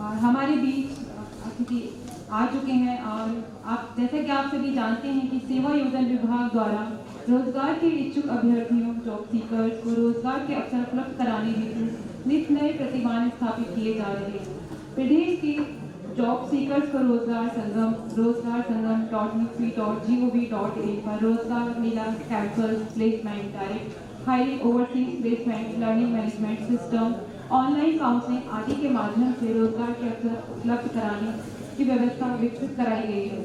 और हमारे बीच अतिथि आ चुके हैं। और आप जैसे कि आप सभी जानते हैं कि सेवा योजना विभाग द्वारा रोजगार के इच्छुक अभ्यर्थियों जॉब सीकर्स को रोजगार के अवसर उपलब्ध कराने हेतु नित नए प्रतिमान स्थापित किए जा रहे हैं। प्रदेश के जॉब सीकर्स को रोजगार संगम .up.gov.in पर रोजगार मेला, campus placement, direct hiring, overseas placement, learning management system, online counselling आदि के माध्यम से रोजगार के अवसर उपलब्ध कराने की व्यवस्था विकसित कराई गई है।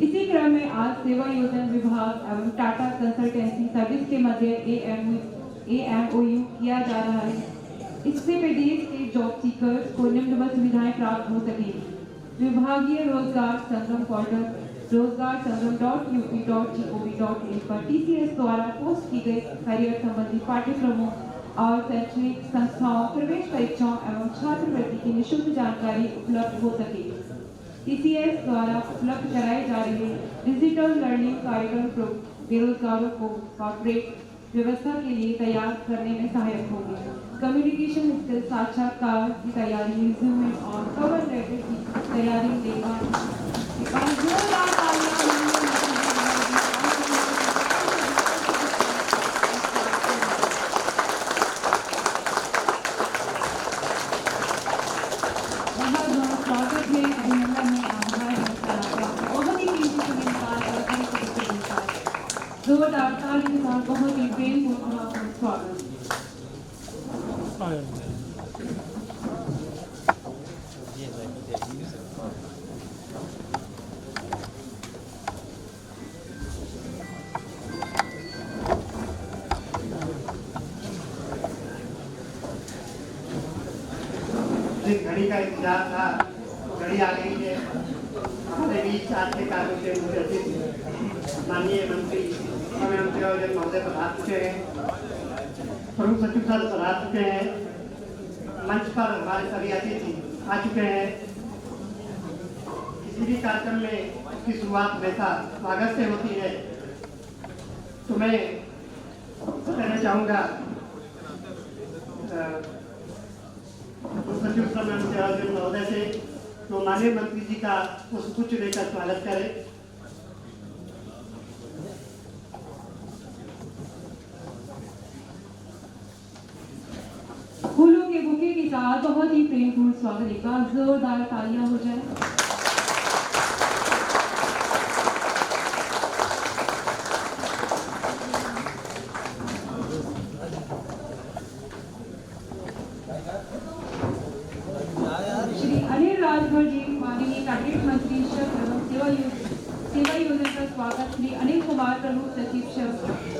इसी क्रम में आज सेवा योजना विभाग एवं टाटा कंसल्टेंसी सर्विस के मध्य AMOU किया जा रहा है। इससे प्रदेश के जॉब सीकर्स को निम्नलिखित सुविधाएं प्राप्त हो सकेंगी। विभागीय रोजगार संगम पोर्टल रोजगार संगम .up.gov.in पर TCS द्वारा पोस्ट की गई करियर संबंधी पाठ्यक्रमों और शैक्षणिक संस्थाओं, प्रवेश परीक्षाओं एवं छात्रवृत्ति की निःशुल्क जानकारी उपलब्ध हो सकेगी। TCS द्वारा उपलब्ध कराए जा रहे डिजिटल लर्निंग कार्यक्रम बेरोजगारों को कॉर्पोरेट व्यवस्था के लिए तैयार करने में सहायक होंगे। कम्युनिकेशन स्किल, साक्षात्कार की तैयारी, रिज्यूमे और कवर लेटर की तैयारी देगा। स्वागत है, अभिनंदन है, आभार है, बहुत ही कीमती समय निकाल जोरदार ताली के साथ बहुत ही प्रेमपूर्ण स्वागत। जिस घड़ी का इंतजार था घड़ी आ गई है। हमारे बीच आज के कार्यों से मुख्य अतिथि माननीय मंत्री एवं सेवा योजना महोदय पधार चुके हैं, प्रमुख सचिव सर पधार चुके हैं, मंच पर हमारे सभी अतिथि आ चुके हैं। किसी भी कार्यक्रम में उसकी शुरुआत हमेशा स्वागत से होती है, तो मैं कहना चाहूँगा सचिव श्रम एवं सेवा योजना महोदय से तो माननीय मंत्री जी का पुष्पगुच्छ देकर स्वागत करें। फूलों के बुके के साथ बहुत ही प्रेमपूर्ण स्वागत। एक बार जोरदार तालियां हो जाए। श्री अनिल राजभर जी माननीय कैबिनेट मंत्री श्रम एवं सेवा योजना का स्वागत श्री अनिल कुमार प्रमुख सचिव श्रम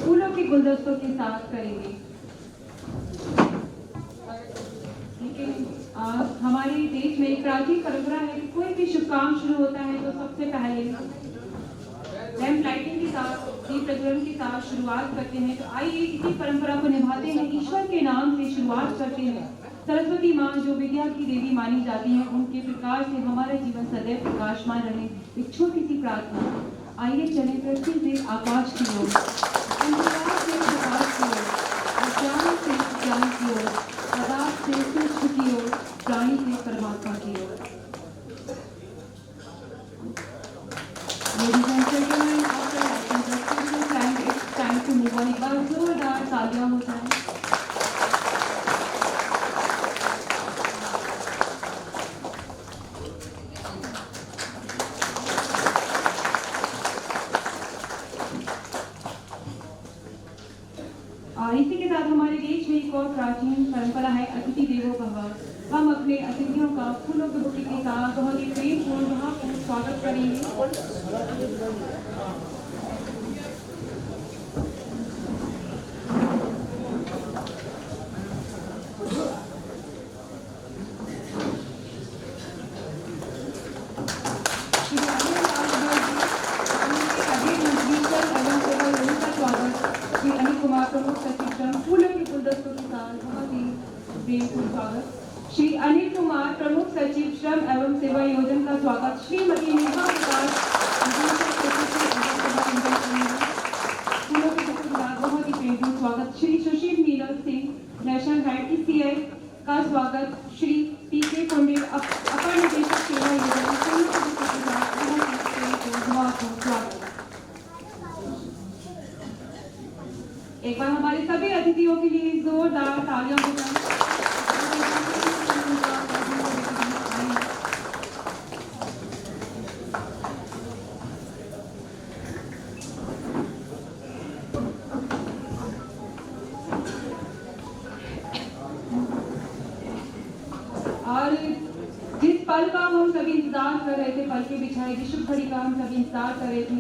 फूलों के गुलदस्तों के साथ करेंगे। हमारे देश में एक प्राचीन परंपरा है कि कोई भी शुभ काम शुरू होता है तो सबसे पहले लैंप लाइटिंग के साथ, दीप प्रज्वलन के साथ शुरुआत करते हैं। तो आइए इसी परंपरा को निभाते हैं, ईश्वर के नाम से शुरुआत करते हैं। सरस्वती माँ जो विद्या की देवी मानी जाती है, उनके प्रकाश से हमारा जीवन सदैव प्रकाशमान रहे। एक छोटी सी प्रार्थना। आइए चले पृथ्वी से आकाश की ओर, अंधकार से प्रकाश की ओर, अज्ञान से ज्ञान की ओर, पदार्थ से सूक्ष्म की ओर, प्राणी से परमात्मा की ओर। Ladies and gentlemen, after asking the special time, it's time to move on. एक बार जोरदार तालियां हो जाएं। इसी के साथ हमारे देश में एक और प्राचीन परंपरा है अतिथि देवो भव। हम अपने अतिथियों का फूलों के बुके के साथ बहुत ही प्रेमपूर्ण भावपूर्ण स्वागत करेंगे। श्री अनिल कुमार प्रमुख सचिव श्रम फूलों के गुलदस्तों के साथ बहुत ही प्रेमपूर्ण स्वागत। श्री अनिल कुमार प्रमुख सचिव श्रम एवं सेवा योजना का स्वागत। श्रीमती नेहा विकास फूलों के गुलदस्तों के साथ बहुत ही प्रेमपूर्ण स्वागत। Shri Sushil Meenal Singh national head TCS का स्वागत। श्री पीके पंडित अपर निदेशक सेवा योजना संयुक्त रूप से स्वागत। एक बार हमारे सभी अतिथियों के लिए जोरदार तालियां बजाएं। और जिस पल का हम सभी इंतजार कर रहे थे, पल के बिछाए जिस शुभ घड़ी का हम सभी इंतजार कर रहे थे,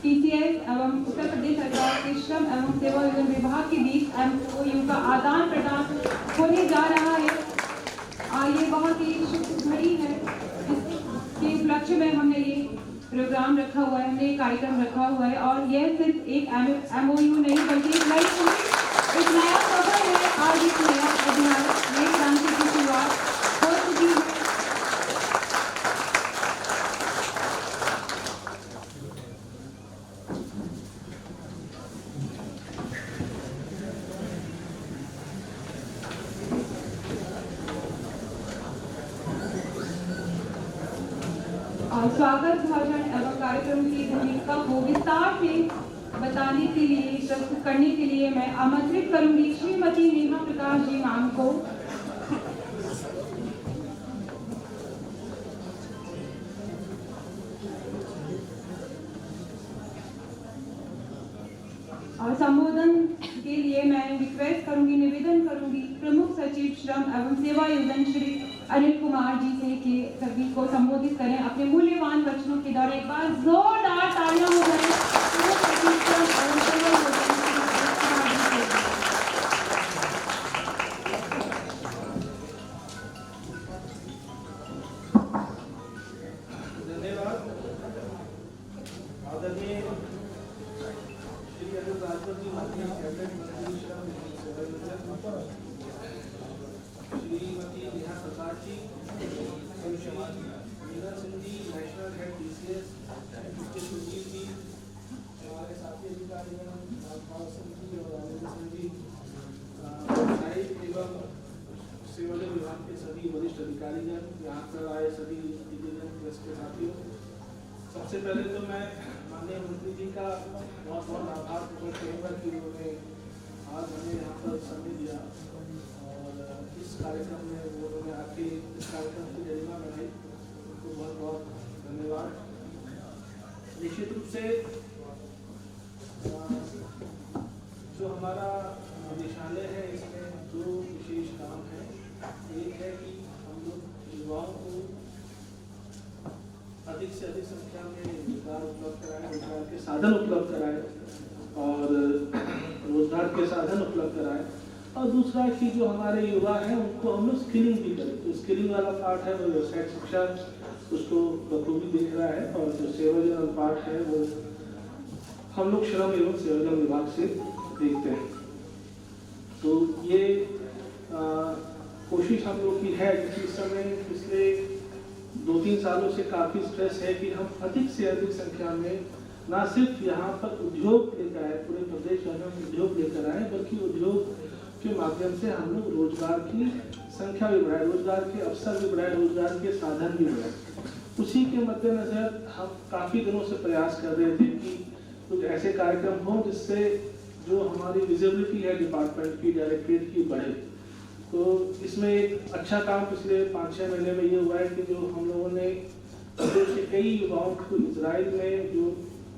टीसीएस एवं उत्तर प्रदेश सरकार के श्रम एवं सेवा योजना विभाग के बीच MOU का आदान प्रदान होने जा रहा है। ये बहुत ही शुभ घड़ी है। इसके उपलक्ष्य में हमने ये प्रोग्राम रखा हुआ है, हमने ये कार्यक्रम रखा हुआ है। और यह सिर्फ एक MOU नहीं बल्कि एक नया सफर है। आज एक नया अध्याय, नई क्रांति की शुरुआत हो चुकी है। स्वागत भाषण एवं कार्यक्रम की भूमिका को विस्तार से बताने के लिए, प्रस्तुत करने के लिए मैं आमंत्रित करूंगी श्रीमती नेहा प्रकाश जी मैम को। और संबोधन के लिए मैं रिक्वेस्ट करूंगी, निवेदन करूंगी प्रमुख सचिव श्रम एवं सेवा योजना श्री अनिल कुमार जी से कि सभी को संबोधित करें अपने मूल्यवान वचनों के द्वारा। एक बार जोरदार तालियां हो जाए प्रमुख सचिव श्रम एवं सेवा योजना श्री अनिल कुमार जी से। धन्यवाद। आदरणीय श्री अनिल राजभर जी मंत्री, कैबिनेट मंत्री श्रम सेवा योजना, Shrimati Neha Prakash ji, Meena Singh ji, national head TCS, Sujit जी, हमारे साथी अधिकारीगण राजपाल सिंह जी और आनंद सिंह जी, न्यायिक एवं सेवायोजन विभाग के सभी वरिष्ठ अधिकारीगण, यहाँ पर आए सभी अतिथिगण, प्रेस के साथियों, सबसे पहले तो मैं माननीय मंत्री जी का बहुत बहुत आभार प्रकट करूँगा कि उन्होंने आज हमें यहाँ पर समय दिया और इस कार्यक्रम में उन्होंने आके इस कार्यक्रम की गरिमा बनाई। उनको बहुत बहुत धन्यवाद। निश्चित रूप से जो हमारा निदेशालय है, इसमें दो विशेष काम हैं। एक है कि हम लोग युवाओं को अधिक से अधिक संख्या में रोजगार उपलब्ध कराएं, रोजगार के साधन उपलब्ध कराएं और रोजगार के साधन उपलब्ध कराएं। और दूसरा कि जो हमारे युवा हैं उनको हम लोग स्किलिंग भी करें। तो स्किलिंग वाला पार्ट है वो व्यवसायिक शिक्षा उसको बखूबी देख रहा है, और जो सेवायोजन पार्ट है वो हम लोग श्रम एवं सेवायोजन विभाग से देखते हैं। तो ये कोशिश हम लोग की है कि इस समय पिछले 2-3 सालों से काफ़ी स्ट्रेस है कि हम अधिक से अधिक संख्या में ना सिर्फ यहाँ पर उद्योग लेकर आए, पूरे प्रदेश में हम उद्योग लेकर आए, बल्कि उद्योग के माध्यम से हम लोग रोजगार की संख्या भी बढ़ाए, रोजगार के अवसर भी बढ़ाए, रोजगार के साधन भी बढ़ाए। उसी के मद्देनजर हम काफ़ी दिनों से प्रयास कर रहे थे कि कुछ ऐसे कार्यक्रम हों जिससे जो हमारी विजिबिलिटी है डिपार्टमेंट की, डायरेक्टरेट की, बढ़े। तो इसमें एक अच्छा काम पिछले 5-6 महीने में ये हुआ है कि जो हम लोगों ने प्रदेश के कई युवाओं को इजराइल में जो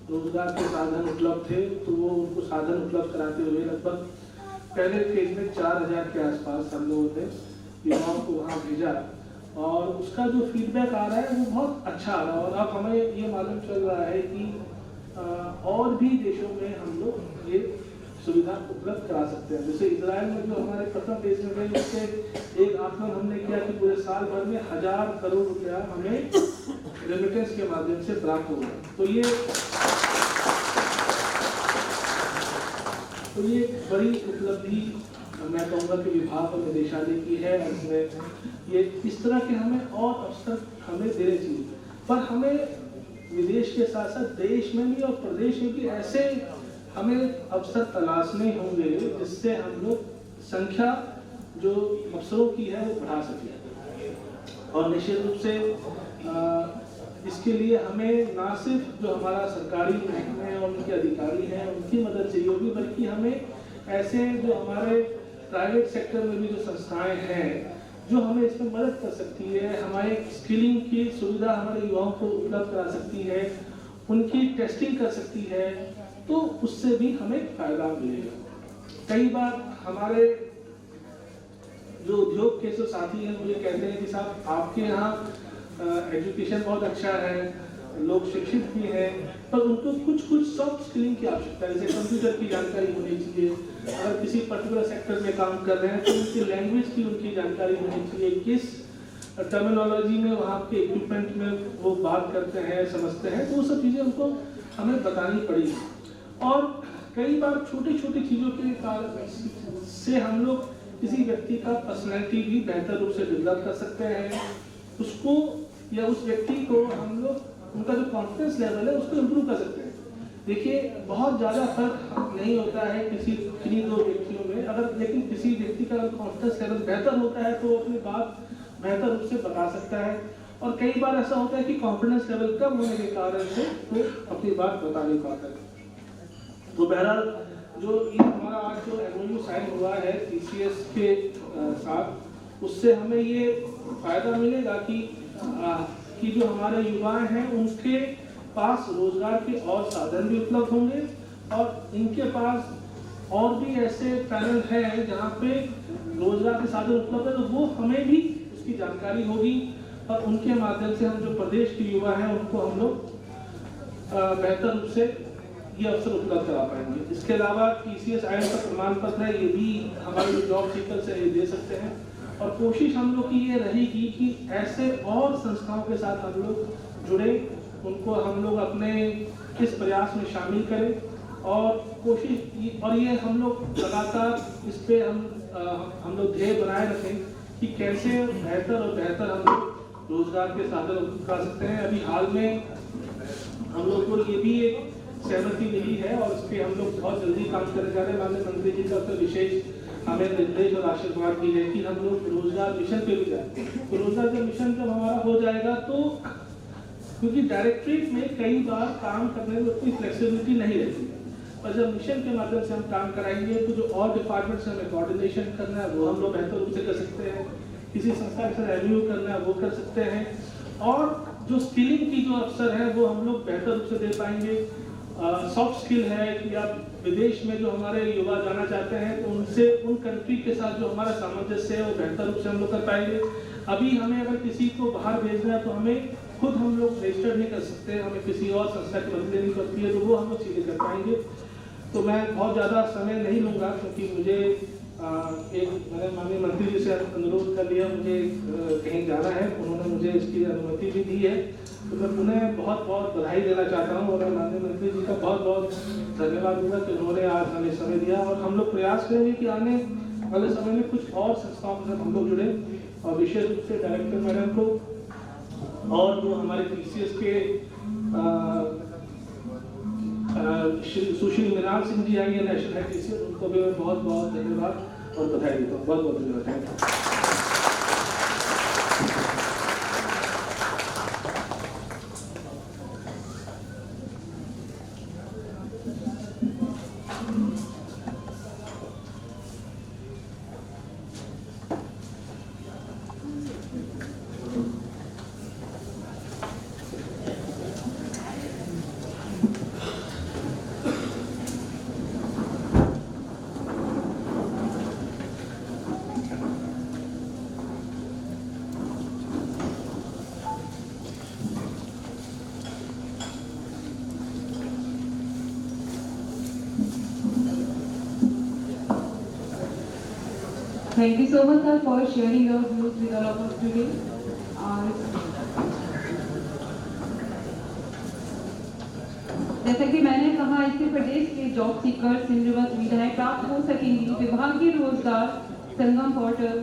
रोजगार के साधन उपलब्ध थे, तो वो उनको साधन उपलब्ध कराते हुए लगभग पहले फेज में 4000 के आसपास हम लोगों ने युवाओं को वहाँ भेजा, और उसका जो फीडबैक आ रहा है वो बहुत अच्छा आ रहा है। और अब हमें ये मालूम चल रहा है कि और भी देशों में हम लोग ये सुविधा उपलब्ध करा सकते हैं। जैसे इजराइल में जो हमारे प्रथम देश में गए, उससे एक आकलन हमने किया कि पूरे साल भर में 1000 करोड़ रुपया हमें रेमिटेंस के माध्यम से प्राप्त होगा। तो ये बड़ी उपलब्धि मैं कहूँगा कि विभाग और निदेशालय की है। इसमें ये इस तरह के हमें और अवसर हमें देने चाहिए, पर हमें विदेश के साथ साथ देश में भी और प्रदेश में भी ऐसे हमें अवसर तलाशने होंगे जिससे हम लोग संख्या जो अवसरों की है वो बढ़ा सकें। और निश्चित रूप से इसके लिए हमें ना सिर्फ जो हमारा सरकारी महकमे और उनके अधिकारी हैं उनकी मदद चाहिए होगी, बल्कि हमें ऐसे जो हमारे प्राइवेट सेक्टर में भी जो संस्थाएं हैं जो हमें इसमें मदद कर सकती है, हमारे स्किलिंग की सुविधा हमारे युवाओं को उपलब्ध करा सकती है, उनकी टेस्टिंग कर सकती है, तो उससे भी हमें फायदा मिलेगा। कई बार हमारे जो उद्योग के जो साथी हैं मुझे कहते हैं कि साहब आपके यहाँ एजुकेशन बहुत अच्छा है, लोग शिक्षित भी हैं, पर उनको कुछ सॉफ्ट स्किलिंग की आवश्यकता है, जैसे कंप्यूटर की जानकारी होनी चाहिए, अगर किसी पर्टिकुलर सेक्टर में काम कर रहे हैं तो उनकी लैंग्वेज की उनकी जानकारी होनी चाहिए, किस टर्मिनोलॉजी में वहाँ के इक्विपमेंट में वो बात करते हैं, समझते हैं, तो वो सब चीज़ें उनको हमें बतानी पड़ेगी। और कई बार छोटी छोटी चीज़ों के कारण से हम लोग किसी व्यक्ति का पर्सनैलिटी भी बेहतर रूप से डेवलप कर सकते हैं, उसको या उस व्यक्ति को हम लोग उनका जो कॉन्फिडेंस लेवल है उसको इम्प्रूव कर सकते हैं। देखिए बहुत ज़्यादा फर्क नहीं होता है किन्हीं दो व्यक्तियों में, अगर लेकिन किसी व्यक्ति का कॉन्फिडेंस लेवल बेहतर होता है तो वो अपनी बात बेहतर रूप से बता सकता है, और कई बार ऐसा होता है कि कॉन्फिडेंस लेवल कम होने के कारण से वो अपनी बात बता नहीं पाता है। तो बहरहाल जो ये हमारा आज जो MOU साइन हुआ है TCS के साथ, उससे हमें ये फायदा मिलेगा कि जो हमारे युवाएं हैं उनके पास रोजगार के और साधन भी उपलब्ध होंगे, और इनके पास और भी ऐसे पैनल हैं जहाँ पे रोजगार के साधन उपलब्ध है, तो वो हमें भी उसकी जानकारी होगी, और उनके माध्यम से हम जो प्रदेश के युवा हैं उनको हम लोग बेहतर रूप से ये अवसर उपलब्ध करा पाएंगे। इसके अलावा TCS IIM का प्रमाण पत्र है, ये भी हमारे जो जॉब सीकर्स है ये दे सकते हैं, और कोशिश हम लोग की ये रहेगी कि ऐसे और संस्थाओं के साथ हम लोग जुड़े, उनको हम लोग अपने इस प्रयास में शामिल करें, और कोशिश और ये हम लोग लगातार इस पे हम लोग ध्येय बनाए रखें कि कैसे बेहतर और बेहतर हम लोग रोजगार के साधन उपलब्ध कर सकते हैं। अभी हाल में हम लोग को ये भी एक सहमति मिली है और इस पर हम लोग बहुत जल्दी काम करने जा रहे हैं। माननीय मंत्री जी का तो विशेष हमें निर्देश और आशीर्वाद भी है कि हम लोग रोजगार मिशन पे भी जाए। तो रोजगार का मिशन जब हमारा हो जाएगा तो क्योंकि डायरेक्टरेट में कई बार काम करने में उतनी फ्लेक्सिबिलिटी नहीं रहती है, और जब मिशन के माध्यम से हम काम कराएंगे तो जो और डिपार्टमेंट से हमें कोऑर्डिनेशन करना है वो हम लोग बेहतर रूप से कर सकते हैं, किसी संस्था के साथ रिव्यू करना है वो कर सकते हैं, और जो स्किलिंग की जो अवसर है वो हम लोग बेहतर रूप से दे पाएंगे। सॉफ्ट स्किल है कि आप विदेश में जो हमारे युवा जाना चाहते हैं तो उनसे उन कंट्री के साथ जो हमारा सामंजस्य है वो बेहतर रूप से हम लोग कर पाएंगे। अभी हमें अगर किसी को बाहर भेजना है तो हमें खुद हम लोग रजिस्टर नहीं कर सकते, हमें किसी और संस्था की मदद लेनी पड़ती है, तो वो हम लोग सीधे कर पाएंगे। तो मैं बहुत ज़्यादा समय नहीं लूँगा क्योंकि मुझे मैंने माननीय मंत्री जी से अनुरोध कर लिया, मुझे कहीं जाना है, उन्होंने मुझे इसकी अनुमति भी दी है, तो मैं उन्हें बहुत बहुत बधाई देना चाहता हूँ, और मैं माननीय मंत्री जी का बहुत बहुत धन्यवाद दूंगा कि उन्होंने आज हमें समय दिया, और हम लोग प्रयास करेंगे कि आने वाले समय में कुछ और संस्थाओं के साथ हम लोग जुड़े, और विशेष रूप से डायरेक्टर मैडम को और जो हमारे TCS के सुश्री मृणाल सिंह जी आई है नेशनल हेड TCS, उनको भी मैं बहुत बहुत धन्यवाद और बधाई देता हूँ। बहुत बहुत धन्यवाद। Thank you so much, sir, for sharing your views with all of us today. जैसा कि मैंने कहा, इससे प्रदेश के जॉब सीकर्स निम्नलिखित सुविधाएं प्राप्त हो सकेंगी। विभागीय रोजगार संगम पोर्टल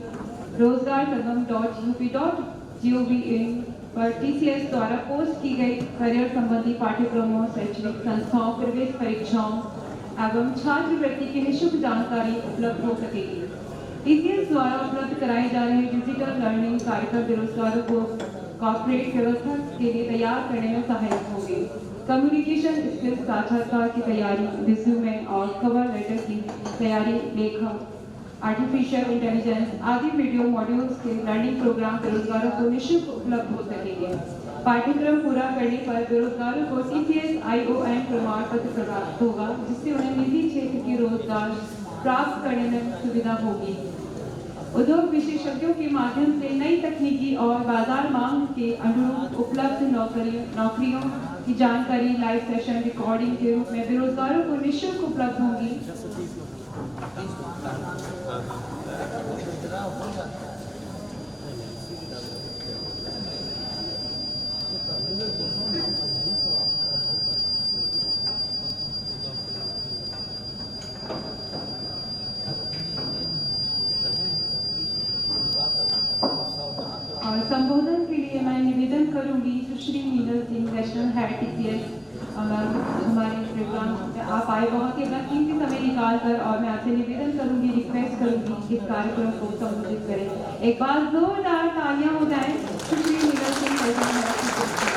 rozgar.sangam.up.gov.in पर TCS द्वारा पोस्ट की गई करियर संबंधी पाठ्यक्रमों, शैक्षणिक संस्थाओं, प्रवेश परीक्षाओं एवं छात्रवृत्ति की निःशुल्क जानकारी उपलब्ध हो सकेगी। TCS द्वारा उपलब्ध कराए जा रहे डिजिटल लर्निंग कार्यक्रम बेरोजगारों को कॉर्पोरेट व्यवस्था के लिए तैयार करने में सहायक होंगे। कम्युनिकेशन स्किल्स साक्षात्कार की तैयारी, रिज्यूमे और कवर लेटर की तैयारी, लेखन, आर्टिफिशियल इंटेलिजेंस आदि वीडियो मॉड्यूल्स के लर्निंग प्रोग्राम बेरोजगारों को निःशुल्क उपलब्ध हो सकेंगे। पाठ्यक्रम पूरा करने पर बेरोजगारों को TCS ION प्रमाण पत्र प्राप्त होगा, जिससे उन्हें निजी क्षेत्र की रोजगार प्राप्त करने में सुविधा होगी। उद्योग विशेषज्ञों के माध्यम से नई तकनीकी और बाजार मांग के अनुरूप उपलब्ध नौकरियों की जानकारी लाइव सेशन रिकॉर्डिंग के रूप में बेरोजगारों को निःशुल्क उपलब्ध होगी। और संबोधन के लिए मैं निवेदन करूंगी Sushri Meenal Singh, national head TCS। हमारे प्रोग्राम में आप आए, बहुत ही अपना कीमती समय निकाल कर, और मैं आपसे निवेदन करूंगी, रिक्वेस्ट करूंगी कि इस कार्यक्रम को संबोधित करें। एक बार जोरदार तालियां हो जाएं Sushri Meenal Singh, national head TCS।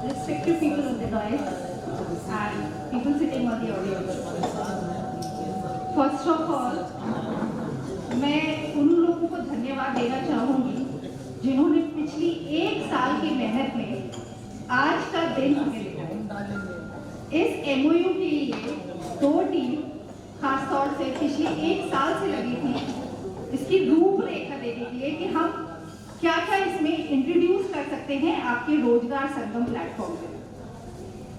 Respected people on the dais and people sitting on the audience. First of all, मैं उन लोगों को धन्यवाद देना चाहूँगी जिन्होंने पिछली 1 साल की मेहनत में आज का दिन हमें दिखाया। इस MOU के लिए 2 टीम खासतौर से पिछले 1 साल से लगी थी इसकी रूपरेखा देने के लिए कि हम क्या क्या इसमें इंट्रोड्यूस कर सकते हैं आपके रोजगार संगम प्लेटफॉर्म पे।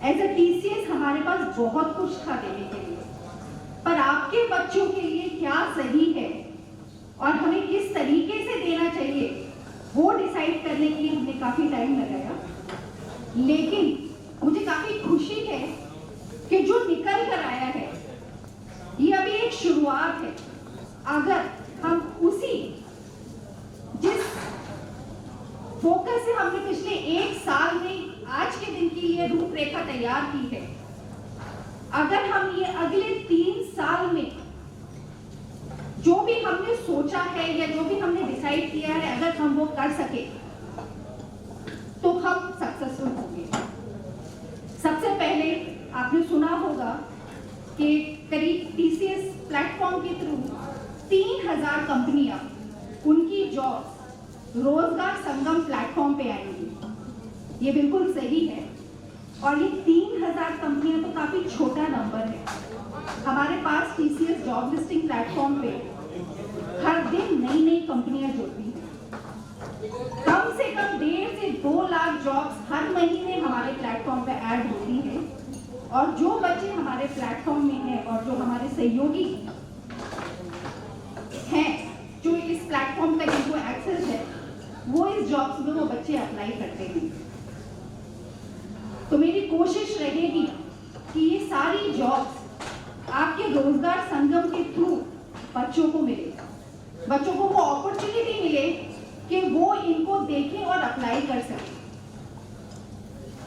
एज अ TCS हमारे पास बहुत कुछ था देने के लिए, पर आपके बच्चों के लिए क्या सही है और हमें किस तरीके से देना चाहिए वो डिसाइड करने के लिए हमने काफी टाइम लगाया। लेकिन मुझे काफी खुशी है कि जो निकल कर आया है ये अभी एक शुरुआत है। अगर हम उसी जिस फोकस से हमने पिछले 1 साल में आज के दिन की ये रूपरेखा तैयार की है, अगर हम ये अगले 3 साल में जो भी हमने सोचा है या जो भी हमने डिसाइड किया है, अगर हम वो कर सके तो हम सक्सेसफुल होंगे। सबसे पहले आपने सुना होगा कि करीब TCS प्लेटफॉर्म के थ्रू 3000 कंपनियां उनकी जॉब रोजगार संगम प्लेटफॉर्म पे आएंगी। ये बिल्कुल सही है और ये 3000 कंपनियां तो काफी छोटा नंबर है। हमारे पास TCS जॉब लिस्टिंग प्लेटफॉर्म पे हर दिन नई कंपनियां जुड़ती हैं। कम से कम 1.5 से 2 लाख जॉब्स हर महीने हमारे प्लेटफॉर्म पे ऐड होती हैं और जो बच्चे हमारे प्लेटफॉर्म में हैं और जो हमारे सहयोगी हैं जो इस प्लेटफॉर्म का जिनको एक्सेस है वो इस जॉब्स में वो बच्चे अप्लाई करते हैं। तो मेरी कोशिश रहेगी कि ये सारी जॉब्स आपके रोजगार संगम के थ्रू बच्चों को मिले, बच्चों को वो अपॉर्चुनिटी मिले कि वो इनको देखें और अप्लाई कर सकें।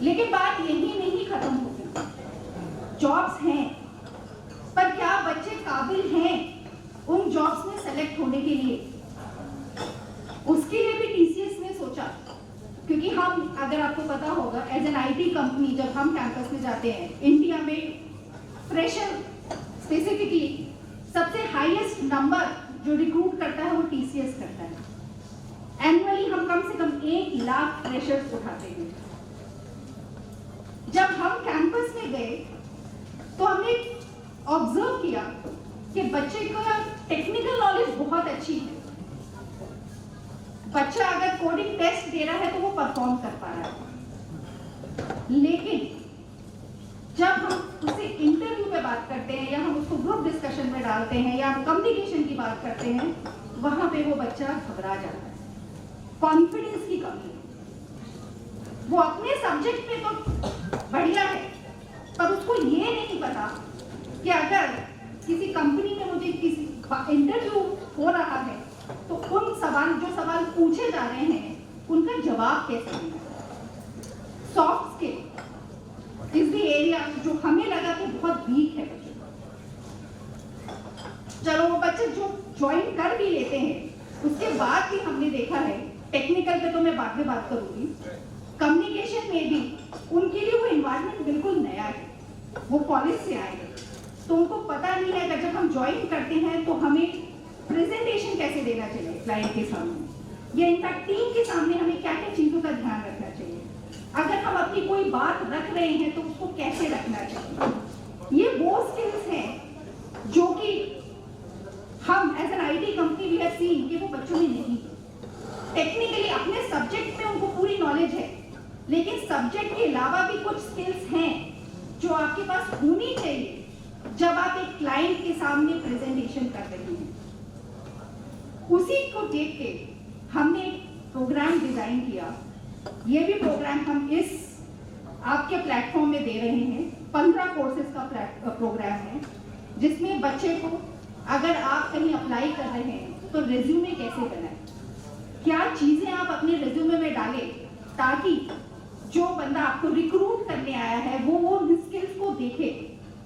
लेकिन बात यही नहीं खत्म होगी। जॉब्स हैं, पर क्या बच्चे काबिल हैं उन जॉब्स में सेलेक्ट होने के लिए? उसके लिए भी TCS ने सोचा, क्योंकि हम, अगर आपको पता होगा, एज एन IT कंपनी जब हम कैंपस में जाते हैं, इंडिया में फ्रेशर स्पेसिफिकली सबसे हाईएस्ट नंबर जो रिक्रूट करता है वो TCS करता है। एनुअली हम कम से कम 1 लाख फ्रेशर्स उठाते हैं। जब हम कैंपस में गए तो हमने ऑब्जर्व किया कि बच्चे का टेक्निकल नॉलेज बहुत अच्छी है। बच्चा अगर कोडिंग टेस्ट दे रहा है तो वो परफॉर्म कर पा रहा है, लेकिन जब हम उससे इंटरव्यू पे बात करते हैं या हम उसको ग्रुप डिस्कशन में डालते हैं या हम कम्युनिकेशन की बात करते हैं, वहां पे वो बच्चा घबरा जाता है। कॉन्फिडेंस की कमी है। वो अपने सब्जेक्ट में तो बढ़िया है, पर उसको ये नहीं पता कि अगर किसी कंपनी में मुझे किसी इंटरव्यू हो रहा है तो उन जो सवाल पूछे जा रहे हैं उनका जवाब कैसे देना। Soft skill is the area जो हमें लगा कि बहुत वीक है बच्चों का। चलो वो बच्चे जो ज्वाइन कर भी लेते हैं उसके बाद भी हमने देखा है, टेक्निकल पे तो मैं बाद में बात करूंगी, कम्युनिकेशन में भी उनके लिए वो एनवायरनमेंट बिल्कुल नया है। वो कॉलेज से आए हैं तो उनको पता नहीं है कि जब हम ज्वाइन करते हैं तो हमें प्रेजेंटेशन कैसे देना चाहिए क्लाइंट के सामने, या इनफैक्ट टीम के सामने हमें क्या क्या चीजों का ध्यान रखना चाहिए। अगर हम अपनी कोई बात रख रहे हैं तो उसको कैसे रखना चाहिए। ये वो स्किल्स हैं जो कि हम as an IT company we have seen कि वो बच्चों में नहीं है। टेक्निकली अपने सब्जेक्ट में उनको पूरी नॉलेज है, लेकिन सब्जेक्ट के अलावा भी कुछ स्किल्स हैं जो आपके पास होनी चाहिए जब आप एक क्लाइंट के सामने प्रेजेंटेशन कर रहे हैं। उसी को देख के हमने एक प्रोग्राम डिजाइन किया। ये भी प्रोग्राम हम इस आपके प्लेटफॉर्म में दे रहे हैं। 15 कोर्सेज का प्रोग्राम है जिसमें बच्चे को, अगर आप कहीं अप्लाई कर रहे हैं तो रिज्यूमे कैसे बनाएं, क्या चीजें आप अपने रिज्यूमे में डालें ताकि जो बंदा आपको रिक्रूट करने आया है वो स्किल्स को देखे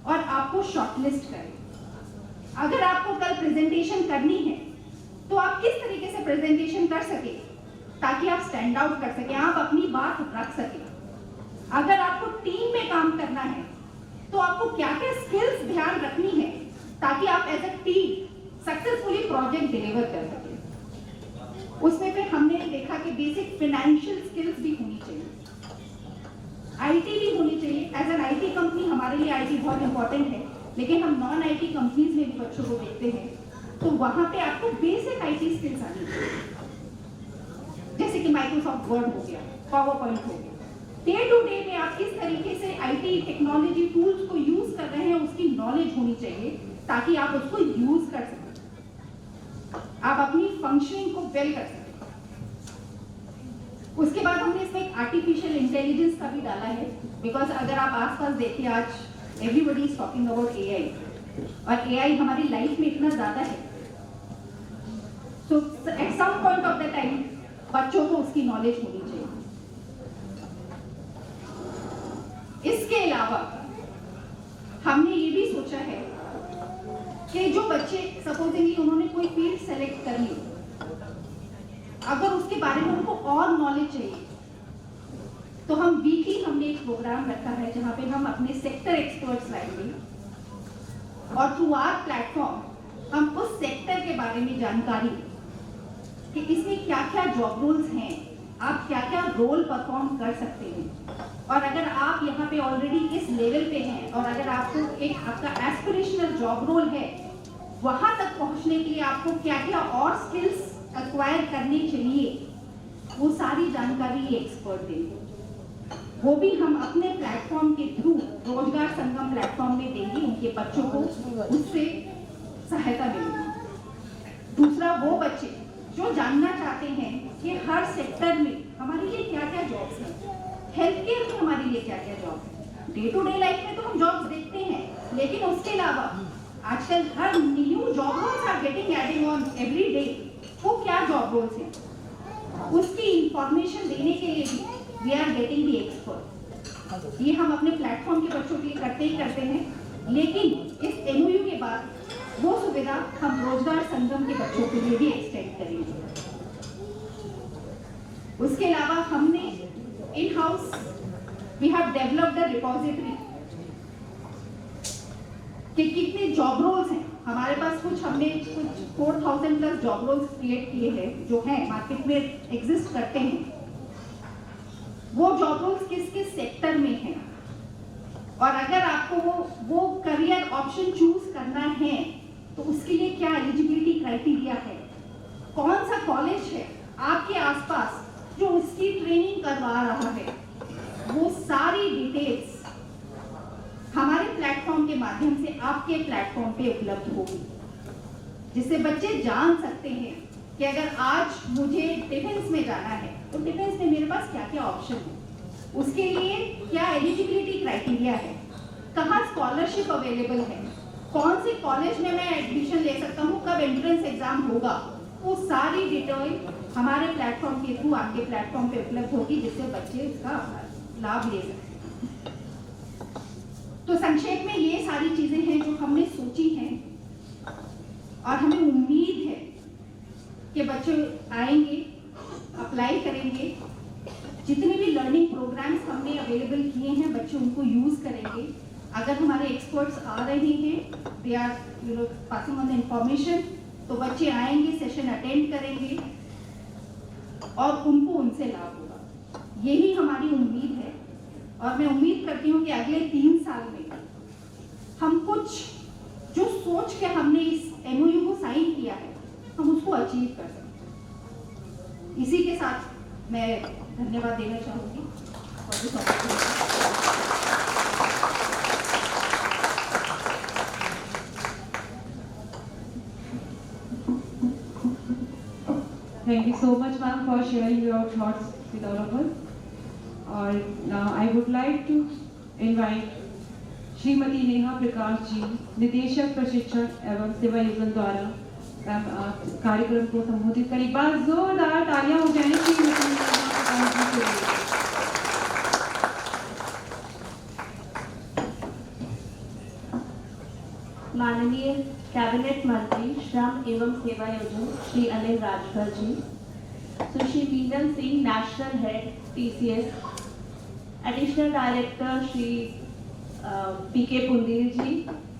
और आपको शॉर्टलिस्ट करे। अगर आपको कल प्रेजेंटेशन करनी है तो आप किस तरीके से प्रेजेंटेशन कर सके ताकि आप स्टैंड आउट कर सके, आप अपनी बात रख सके। अगर आपको टीम में काम करना है तो आपको क्या क्या स्किल्स ध्यान रखनी है ताकि आप as a team successfully project deliver कर सके। उसमें फिर हमने देखा कि बेसिक फाइनेंशियल स्किल्स भी होनी चाहिए, आईटी भी होनी चाहिए। एज एन आईटी कंपनी हमारे लिए आईटी बहुत इंपॉर्टेंट है, लेकिन हम नॉन आईटी कंपनीज में भी बच्चों को देखते हैं तो वहां पे आपको बेसिक आईटी स्किल्स आनी चाहिए, जैसे कि माइक्रोसॉफ्ट वर्ड हो गया, पावर पॉइंट हो गया। डे टू डे में आप किस तरीके से आईटी टेक्नोलॉजी टूल्स को यूज कर रहे हैं उसकी नॉलेज होनी चाहिए ताकि आप उसको यूज कर सकें, आप अपनी फंक्शनिंग को वेल कर सकें। उसके बाद हमने इसमें एक आर्टिफिशियल इंटेलिजेंस का भी डाला है, बिकॉज अगर आप आसपास देखिए आज everybody is talking about AI, और एआई हमारी लाइफ में इतना ज्यादा है, तो at some point of the time बच्चों को उसकी नॉलेज होनी चाहिए। इसके अलावा हमने ये भी सोचा है कि जो बच्चे सपोजिंगली उन्होंने कोई फील्ड सेलेक्ट कर ली, अगर उसके बारे में उनको और नॉलेज चाहिए तो हम वीकली हमने एक प्रोग्राम रखा है जहां पे हम अपने सेक्टर एक्सपर्ट्स लाएंगे और थ्रू आवर प्लेटफॉर्म हम उस सेक्टर के बारे में जानकारी कि इसमें क्या क्या जॉब रोल्स हैं, आप क्या क्या रोल परफॉर्म कर सकते हैं, और अगर आप यहाँ पे ऑलरेडी इस लेवल पे हैं और अगर आपको एक आपका एस्पिरेशनल जॉब रोल है, वहां तक पहुंचने के लिए आपको क्या क्या और स्किल्स एक्वायर करनी चाहिए, वो सारी जानकारी ये एक्सपर्ट देंगे। वो भी हम अपने प्लेटफॉर्म के थ्रू रोजगार संगम प्लेटफॉर्म में देंगे, उनके बच्चों को उससे सहायता मिलेगी। दूसरा, वो बच्चे जो जानना चाहते हैं कि हर सेक्टर में हमारे लिए क्या क्या जॉब्स हैं, हेल्थ केयर में हमारे लिए क्या क्या जॉब है। डे टू डे लाइफ में तो हम जॉब्स देखते हैं, लेकिन उसके अलावा आजकल हर new job roles are getting adding on every day. वो क्या जॉब रोल्स हैं उसकी इंफॉर्मेशन देने के लिए भी we are getting the expert. ये हम अपने प्लेटफॉर्म के बच्चों के लिए करते ही करते हैं, लेकिन इस एमओयू के बाद वो सुविधा हम रोजगार संगम के बच्चों के लिए भी एक्सटेंड करेंगे। उसके अलावा हमने in house we have developed the repository कि कितने जॉब रोल्स हैं हमारे पास। हमने कुछ 4000 प्लस जॉब रोल्स क्रिएट किए हैं जो हैं मार्केट में एग्जिस्ट करते हैं। वो जॉब रोल्स किस किस सेक्टर में हैं, और अगर आपको वो करियर ऑप्शन चूज करना है तो उसके लिए क्या एलिजिबिलिटी क्राइटेरिया है, कौन सा कॉलेज है आपके आसपास जो उसकी ट्रेनिंग करवा रहा है, वो सारी डिटेल्स हमारे प्लेटफॉर्म के माध्यम से आपके प्लेटफॉर्म पे उपलब्ध होगी, जिससे बच्चे जान सकते हैं कि अगर आज मुझे डिफेंस में जाना है तो डिफेंस में मेरे पास क्या क्या ऑप्शन है, उसके लिए क्या एलिजिबिलिटी क्राइटेरिया है, कहाँ स्कॉलरशिप अवेलेबल है, कौन से कॉलेज में मैं एडमिशन ले सकता हूँ, कब एंट्रेंस एग्जाम होगा, वो सारी डिटेल हमारे प्लेटफॉर्म के थ्रू आपके प्लेटफॉर्म पे उपलब्ध होगी, जिससे बच्चे उसका लाभ ले सकें। तो संक्षेप में ये सारी चीजें हैं जो हमने सोची हैं, और हमें उम्मीद है कि बच्चे आएंगे, अप्लाई करेंगे, जितने भी लर्निंग प्रोग्राम्स हमने अवेलेबल किए हैं बच्चे उनको यूज करेंगे। अगर हमारे एक्सपर्ट्स आ रहे हैं, they are passing on the information, तो बच्चे आएंगे, सेशन अटेंड करेंगे और उनको उनसे लाभ होगा। यही हमारी उम्मीद है, और मैं उम्मीद करती हूँ कि अगले 3 साल में हम कुछ जो सोच के हमने इस MOU को साइन किया है, हम उसको अचीव कर सकते। इसी के साथ मैं धन्यवाद देना चाहूँगी। Thank you so much, ma'am, for sharing your thoughts with all of us. And now I would like to invite Shrimati Neha Prakash ji, निदेशक प्रशिक्षण एवं सेवा योजना द्वारा कार्यक्रम को संबोधित करें। एक बार जोरदार तालियां हो जाएं श्रीमती नेहा प्रकाश जी के लिए। माननीय कैबिनेट मंत्री श्रम एवं सेवा योजना Shri Anil Rajbhar ji, Sushri Meenal Singh, national head TCS, additional director Shri PK Pundir ji,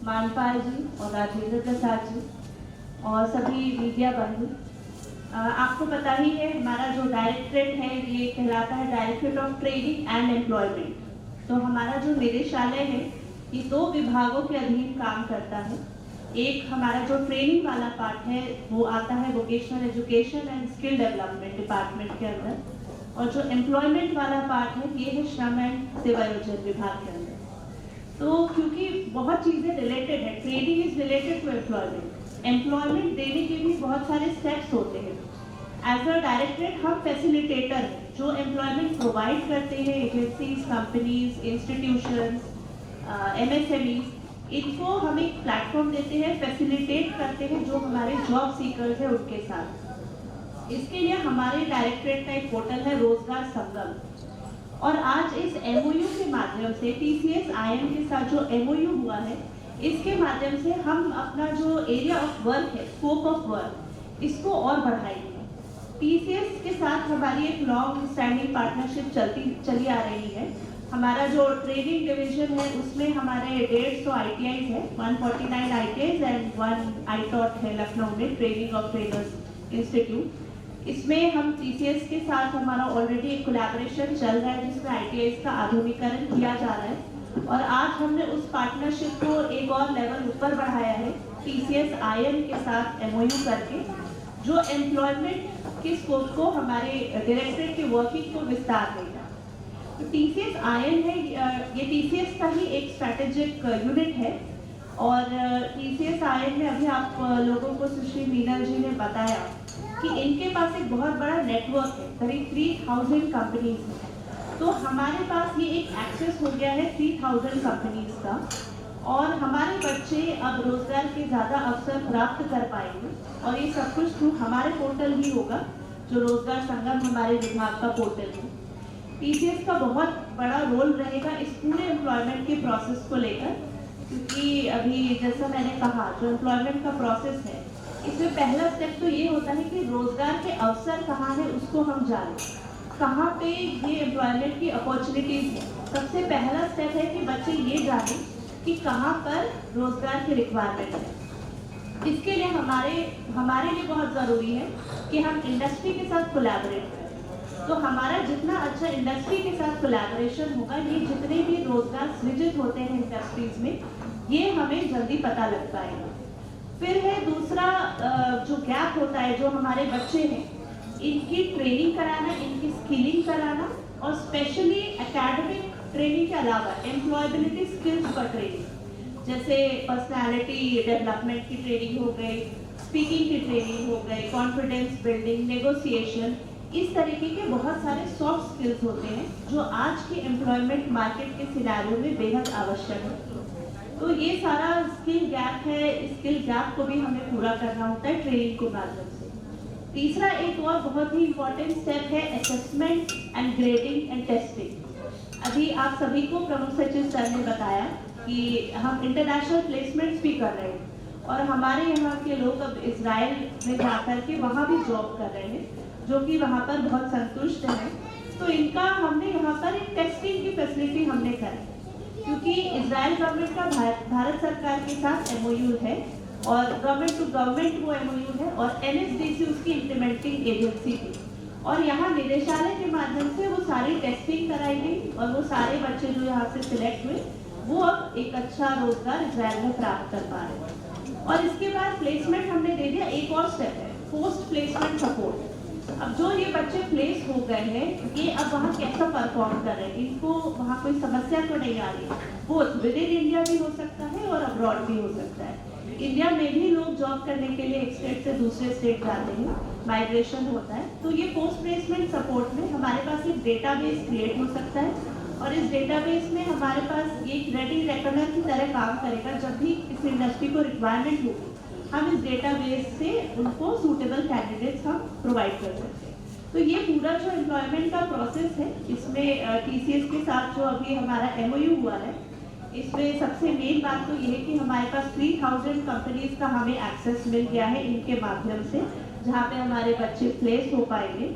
Manpal ji और राजेंद्र प्रसाद जी, और सभी मीडिया बंधु। आपको पता ही है हमारा जो डायरेक्टरेट है ये कहलाता है directorate of training and employment. तो हमारा जो निदेशालय है ये 2 विभागों के अधीन काम करता है। एक हमारा जो ट्रेनिंग वाला पार्ट है वो आता है vocational education and skill development department के अंदर, और जो एम्प्लॉयमेंट वाला पार्ट है ये है श्रम एंड सेवा योजना विभाग के अंदर। तो क्योंकि बहुत चीज़ें रिलेटेड है, training is related to employment, employment देने के भी बहुत सारे स्टेप्स होते हैं। एज अ डायरेक्टरेट हम फैसिलिटेटर हैं जो एम्प्लॉयमेंट प्रोवाइड करते हैं, एजेंसीज, कंपनीज, इंस्टीट्यूशंस, MSMEs, इनको हम एक प्लेटफॉर्म देते हैं, फैसिलिटेट करते हैं जो हमारे जॉब सीकर्स हैं उनके साथ। इसके लिए हमारे डायरेक्टरेट का एक पोर्टल है रोजगार संगम, और आज इस MOU के माध्यम से TCS IM के साथ जो MOU हुआ है इसके माध्यम से हम अपना जो एरिया ऑफ वर्क है, स्कोप ऑफ वर्क, इसको और बढ़ाएंगे। TCS के साथ हमारी एक लॉन्ग स्टैंडिंग पार्टनरशिप चली आ रही है। हमारा जो ट्रेनिंग डिवीजन है उसमें हमारे 150 ITIs है, 149 ITIs एंड 1 ITOT है लखनऊ में, ट्रेनिंग ऑफ ट्रेनर्स इंस्टीट्यूट। इसमें हम TCS के साथ हमारा ऑलरेडी एक कोलैबोरेशन चल रहा है जिसमें ITIs का आधुनिकीकरण किया जा रहा है, और आज हमने उस पार्टनरशिप को एक और लेवल ऊपर बढ़ाया है TCS IM के साथ MOU करके, जो एम्प्लॉयमेंट के स्कोप को हमारे डायरेक्टरेट की वर्किंग को विस्तार देगा। तो TCS IM है, ये TCS का ही एक स्ट्रैटेजिक यूनिट है, और TCS IM में अभी आप लोगों को सुश्री मीनल जी ने बताया कि इनके पास एक बहुत बड़ा नेटवर्क है, करीब 3000 कंपनीज है। तो हमारे पास ये एक एक्सेस हो गया है 3000 कंपनीज का, और हमारे बच्चे अब रोजगार के ज़्यादा अवसर प्राप्त कर पाएंगे, और ये सब कुछ थ्रू हमारे पोर्टल ही होगा जो रोजगार संगम हमारे विभाग का पोर्टल है। TCS का बहुत बड़ा रोल रहेगा इस पूरे एम्प्लॉयमेंट के प्रोसेस को लेकर, क्योंकि अभी जैसा मैंने कहा जो एम्प्लॉयमेंट का प्रोसेस है इसमें पहला स्टेप तो ये होता है कि रोजगार के अवसर कहाँ है उसको हम जानें, कहाँ पे ये एम्प्लॉयमेंट की अपॉर्चुनिटीज है। सबसे पहला स्टेप है कि बच्चे ये जानें कि कहाँ पर रोजगार की रिक्वायरमेंट है। इसके लिए हमारे लिए बहुत ज़रूरी है कि हम इंडस्ट्री के साथ कोलैबोरेट करें। तो हमारा जितना अच्छा इंडस्ट्री के साथ कोलैबोरेशन होगा, ये जितने भी रोजगार सृजित होते हैं इंडस्ट्रीज में, ये हमें जल्दी पता लग पाएगा। फिर है दूसरा जो गैप होता है, जो हमारे बच्चे हैं इनकी ट्रेनिंग कराना, इनकी स्किलिंग कराना, और स्पेशली एकेडमिक ट्रेनिंग के अलावा एम्प्लॉयबिलिटी स्किल्स पर ट्रेनिंग, जैसे पर्सनालिटी डेवलपमेंट की ट्रेनिंग हो गई, स्पीकिंग की ट्रेनिंग हो गई, कॉन्फिडेंस बिल्डिंग, नेगोशिएशन, इस तरीके के बहुत सारे सॉफ्ट स्किल्स होते हैं जो आज के एम्प्लॉयमेंट मार्केट के सिनेरियो में बेहद आवश्यक है। तो ये सारा स्किल गैप है, स्किल गैप को भी हमें पूरा करना होता है ट्रेनिंग के माध्यम से। तीसरा एक और बहुत ही इम्पोर्टेंट स्टेप है assessment and grading and testing. अभी आप सभी को प्रमुख सचिव सर ने बताया कि हम इंटरनेशनल प्लेसमेंट्स भी कर रहे हैं और हमारे यहाँ के लोग अब इजराइल में जाकर के वहाँ भी जॉब कर रहे हैं, जो कि वहाँ पर बहुत संतुष्ट हैं। तो इनका हमने यहाँ पर एक टेस्टिंग की फैसिलिटी हमने करी, क्योंकि इजराइल गवर्नमेंट का भारत सरकार के साथ MOU है और गवर्नमेंट टू गवर्नमेंट वो MOU है और NSDC उसकी इम्प्लीमेंटिंग एजेंसी थी और यहाँ निदेशालय के माध्यम से वो सारी टेस्टिंग कराई गई और वो सारे बच्चे जो यहाँ से सिलेक्ट हुए वो अब एक अच्छा रोजगार इजराइल में प्राप्त कर पा रहे हैं। और इसके बाद प्लेसमेंट हमने दे दिया। एक और स्टेप है पोस्ट प्लेसमेंट सपोर्ट। अब जो ये बच्चे प्लेस हो गए हैं ये अब वहाँ कैसा परफॉर्म कर रहे हैं, इनको वहाँ कोई समस्या तो नहीं आ रही। वो विद इन इंडिया भी हो सकता है और अब्रॉड भी हो सकता है। इंडिया में भी लोग जॉब करने के लिए एक स्टेट से दूसरे स्टेट जाते हैं, माइग्रेशन होता है। तो ये पोस्ट प्लेसमेंट सपोर्ट में हमारे पास एक डेटाबेस क्रिएट हो सकता है और इस डेटाबेस में हमारे पास ये रेडी रेकनर की तरह काम करेगा। जब भी किसी इंडस्ट्री को रिक्वायरमेंट होगी हम इस डेटाबेस से उनको सूटेबल कैंडिडेट्स हम प्रोवाइड कर सकते हैं। तो ये पूरा जो एम्प्लॉयमेंट का प्रोसेस है इसमें TCS के साथ जो अभी हमारा MOU हुआ है इसमें सबसे मेन बात तो ये है कि हमारे पास 3000 कंपनीज का हमें एक्सेस मिल गया है इनके माध्यम से, जहाँ पे हमारे बच्चे प्लेस हो पाएंगे।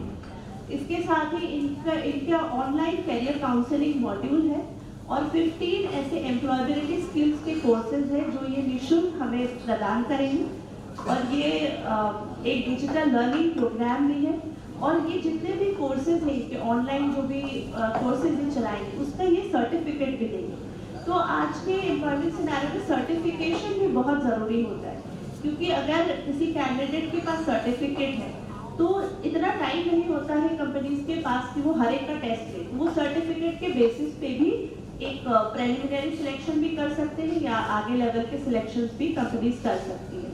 इसके साथ ही इनका ऑनलाइन करियर काउंसलिंग मॉड्यूल है और 15 ऐसे एम्प्लॉयबिलिटी स्किल्स के कोर्सेज हैं जो ये निःशुल्क हमें प्रदान करेंगे और ये एक डिजिटल लर्निंग प्रोग्राम भी है और ये जितने भी कोर्सेज हैं इनके ऑनलाइन जो भी कोर्सेज ये चलाएंगे उसका ये सर्टिफिकेट भी देंगे। तो आज के एम्प्लॉयमेंट सिनेरियो में सर्टिफिकेशन भी बहुत ज़रूरी होता है, क्योंकि अगर किसी कैंडिडेट के पास सर्टिफिकेट है तो इतना टाइम नहीं होता है कंपनीज के पास कि वो हर एक का टेस्ट ले। वो सर्टिफिकेट के बेसिस पे भी एक प्रिलिमिनरी सिलेक्शन भी कर सकते हैं या आगे लेवल के सिलेक्शंस भी कंपनीज कर सकती है।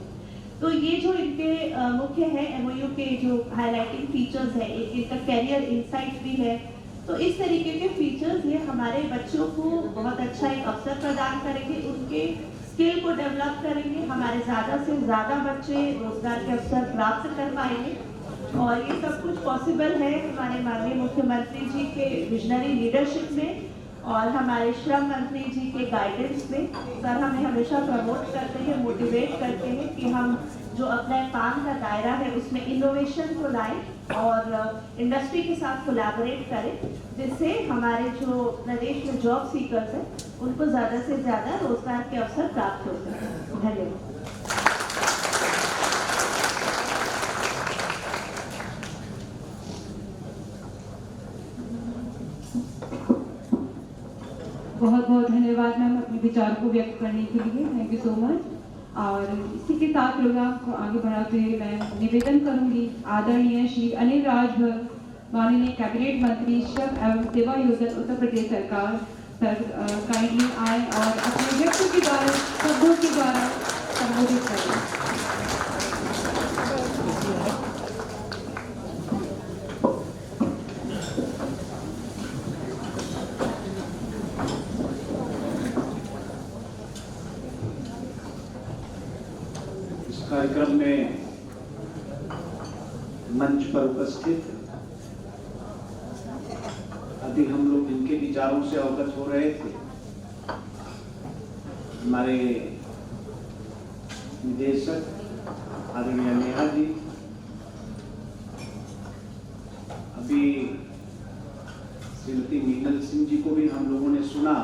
तो ये जो इनके मुख्य है MOU के जो हाईलाइटिंग फीचर्स है, एक इनका कैरियर इंसाइट भी है। तो इस तरीके के फीचर्स ये हमारे बच्चों को बहुत अच्छा एक अवसर प्रदान करेंगे, उनके स्किल को डेवलप करेंगे, हमारे ज़्यादा से ज़्यादा बच्चे रोजगार के अवसर प्राप्त कर पाएंगे। और ये सब कुछ पॉसिबल है हमारे माननीय मुख्यमंत्री जी के विजनरी लीडरशिप में और हमारे श्रम मंत्री जी के गाइडेंस में। सर हमें हमेशा प्रमोट करते हैं, मोटिवेट करते हैं कि हम जो अपना काम का दायरा है उसमें इनोवेशन को लाएं और इंडस्ट्री के साथ कोलैबोरेट करें, जिससे हमारे जो प्रदेश में जॉब सीकर्स हैं उनको ज़्यादा से ज़्यादा रोजगार के अवसर प्राप्त हो सकें। धन्यवाद। बहुत बहुत धन्यवाद मैम अपने विचार को व्यक्त करने के लिए। Thank you so much. और इसी के साथ प्रोग्राम को आगे बढ़ाते हुए मैं निवेदन करूंगी आदरणीय श्री अनिल राजभर, माननीय कैबिनेट मंत्री श्रम एवं सेवा योजना उत्तर प्रदेश सरकार सर काइंडली आए और अपने व्यक्ति के द्वारा शब्दों के द्वारा संबोधित करें। कार्यक्रम में मंच पर उपस्थित अभी हम लोग इनके विचारों से अवगत हो रहे थे। हमारे निदेशक आदरणीय नेहा जी, अभी श्रीमती मीनल सिंह जी को भी हम लोगों ने सुना।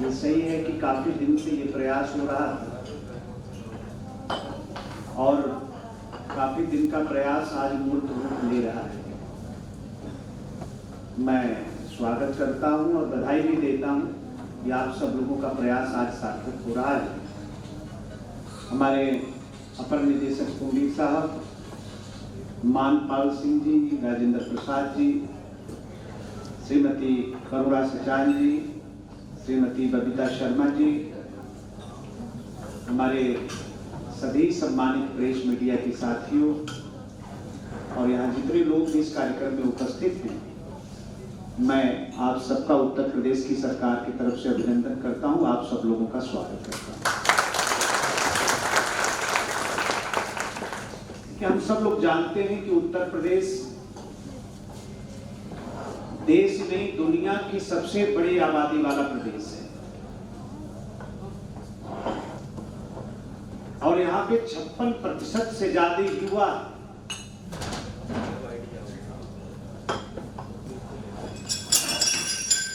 ये सही है कि काफी दिन से ये प्रयास हो रहा था और काफी दिन का प्रयास आज मूर्त रूप ले रहा है। मैं स्वागत करता हूं और बधाई भी देता हूं कि आप सब लोगों का प्रयास आज सार्थक हो रहा है। हमारे अपर निदेशक कुंबी साहब, मानपाल सिंह जी, राजेंद्र प्रसाद जी, श्रीमती करुणा सचान जी, श्रीमती बबीता शर्मा जी, हमारे सभी सम्मानित प्रेस मीडिया के साथियों और यहाँ जितने लोग भी इस कार्यक्रम में उपस्थित हैं, मैं आप सबका उत्तर प्रदेश की सरकार की तरफ से अभिनंदन करता हूँ। आप सब लोगों का स्वागत करता हूँ। कि हम सब लोग जानते हैं कि उत्तर प्रदेश देश में दुनिया की सबसे बड़ी आबादी वाला प्रदेश है और यहाँ पे 56% से ज्यादा युवा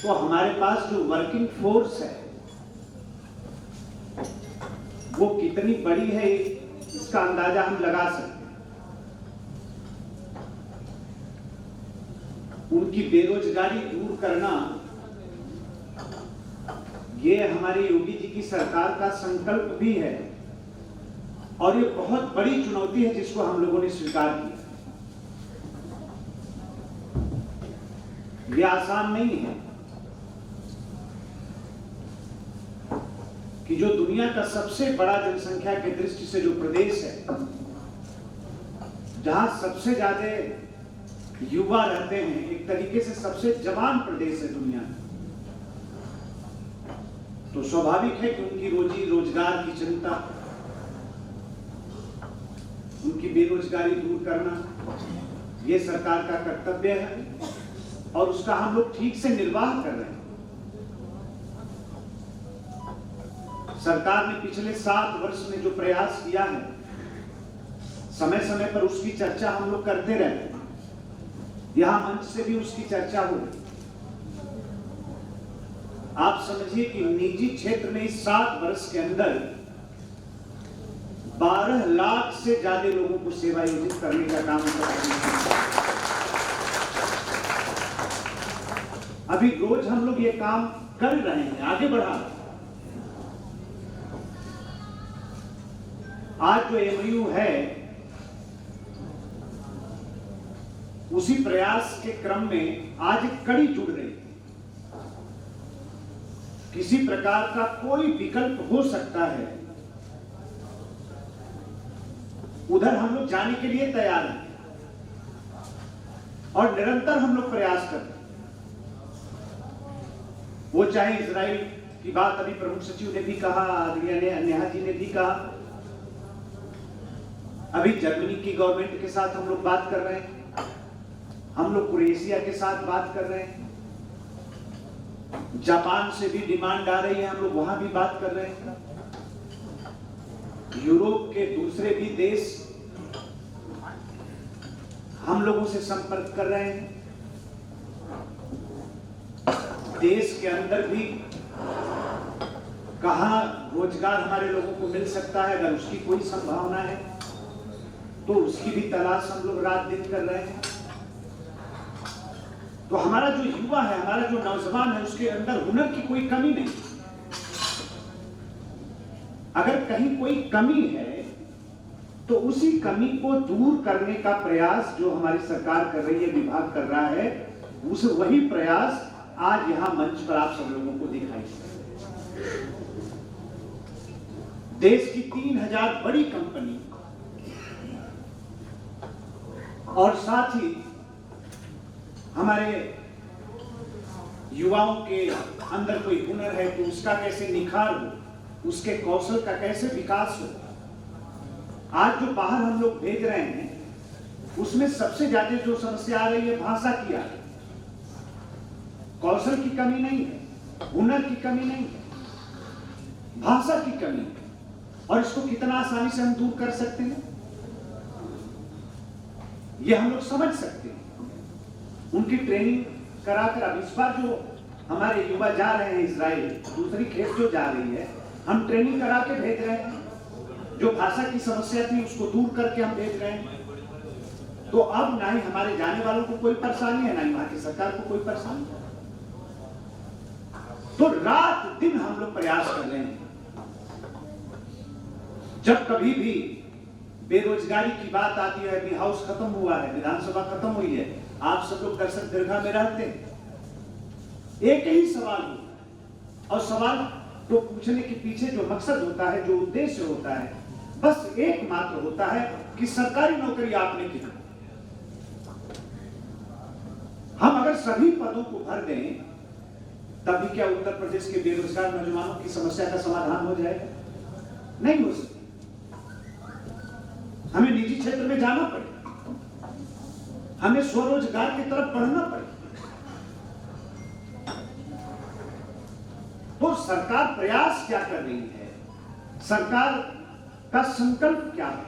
तो हमारे पास जो वर्किंग फोर्स है वो कितनी बड़ी है इसका अंदाजा हम लगा सकते हैं। उनकी बेरोजगारी दूर करना ये हमारी योगी जी की सरकार का संकल्प भी है और ये बहुत बड़ी चुनौती है जिसको हम लोगों ने स्वीकार किया। ये आसान नहीं है कि जो दुनिया का सबसे बड़ा जनसंख्या की दृष्टि से जो प्रदेश है जहां सबसे ज्यादा युवा रहते हैं, एक तरीके से सबसे जवान प्रदेश है दुनिया में, तो स्वाभाविक है कि उनकी रोजी रोजगार की चिंता, उनकी बेरोजगारी दूर करना ये सरकार का कर्तव्य है और उसका हम लोग ठीक से निर्वाह कर रहे हैं। सरकार ने पिछले 7 वर्ष में जो प्रयास किया है, समय समय पर उसकी चर्चा हम लोग करते रहते हैं। यहां मंच से भी उसकी चर्चा हो रही। आप समझिए कि निजी क्षेत्र में इस 7 वर्ष के अंदर 12 लाख से ज्यादा लोगों को सेवायोजित करने का काम अभी रोज हम लोग ये काम कर रहे हैं, आगे बढ़ा रहे हैं। आज जो एमओयू है उसी प्रयास के क्रम में आज एक कड़ी जुड़ रही है। किसी प्रकार का कोई विकल्प हो सकता है, उधर हम लोग जाने के लिए तैयार हैं और निरंतर हम लोग प्रयास कर रहे हैं। वो चाहे इजराइल की बात अभी प्रमुख सचिव ने भी कहा, आदरणीय नेहा जी ने भी कहा, अभी जर्मनी की गवर्नमेंट के साथ हम लोग बात कर रहे हैं, हम लोग क्रोएशिया के साथ बात कर रहे हैं, जापान से भी डिमांड आ रही है, हम लोग वहां भी बात कर रहे हैं, यूरोप के दूसरे भी देश हम लोगों से संपर्क कर रहे हैं। देश के अंदर भी कहां रोजगार हमारे लोगों को मिल सकता है, अगर उसकी कोई संभावना है तो उसकी भी तलाश हम लोग रात दिन कर रहे हैं। तो हमारा जो युवा है, हमारा जो नौजवान है, उसके अंदर हुनर की कोई कमी नहीं। अगर कहीं कोई कमी है तो उसी कमी को दूर करने का प्रयास जो हमारी सरकार कर रही है, विभाग कर रहा है, उस वही प्रयास आज यहां मंच पर आप सब लोगों को दिखाई दे। देश की 3000 बड़ी कंपनी और साथ ही हमारे युवाओं के अंदर कोई हुनर है तो उसका कैसे निखार हो, उसके कौशल का कैसे विकास हो। आज जो बाहर हम लोग भेज रहे हैं उसमें सबसे ज्यादा जो समस्या आ रही है भाषा की आ रही है। कौशल की कमी नहीं है, हुनर की कमी नहीं है, भाषा की कमी है। और इसको कितना आसानी से हम दूर कर सकते हैं ये हम लोग समझ सकते हैं। उनकी ट्रेनिंग कराकर अब इस बार जो हमारे युवा जा रहे हैं इजराइल, दूसरी खेप जो जा रही है, हम ट्रेनिंग करा के भेज रहे हैं। जो भाषा की समस्या थी उसको दूर करके हम भेज रहे हैं। तो अब ना ही हमारे जाने वालों को कोई परेशानी है, ना ही वहां की सरकार को कोई परेशानी है। तो रात दिन हम लोग प्रयास कर रहे हैं। जब कभी भी बेरोजगारी की बात आती है, अभी हाउस खत्म हुआ है, विधानसभा खत्म हुई है, आप सब लोग दर्शक दीर्घा में रहते हैं, एक ही सवाल होता है और सवाल को पूछने के पीछे जो मकसद होता है, जो उद्देश्य होता है, बस एकमात्र होता है कि सरकारी नौकरी आपने की। हम अगर सभी पदों को भर दें तभी क्या उत्तर प्रदेश के बेरोजगार नौजवानों की समस्या का समाधान हो जाएगा? नहीं हो सकता। हमें निजी क्षेत्र में जाना पड़ेगा, हमें स्वरोजगार की तरफ बढ़ना पड़ेगा। तो सरकार प्रयास क्या कर रही है, सरकार का संकल्प क्या है,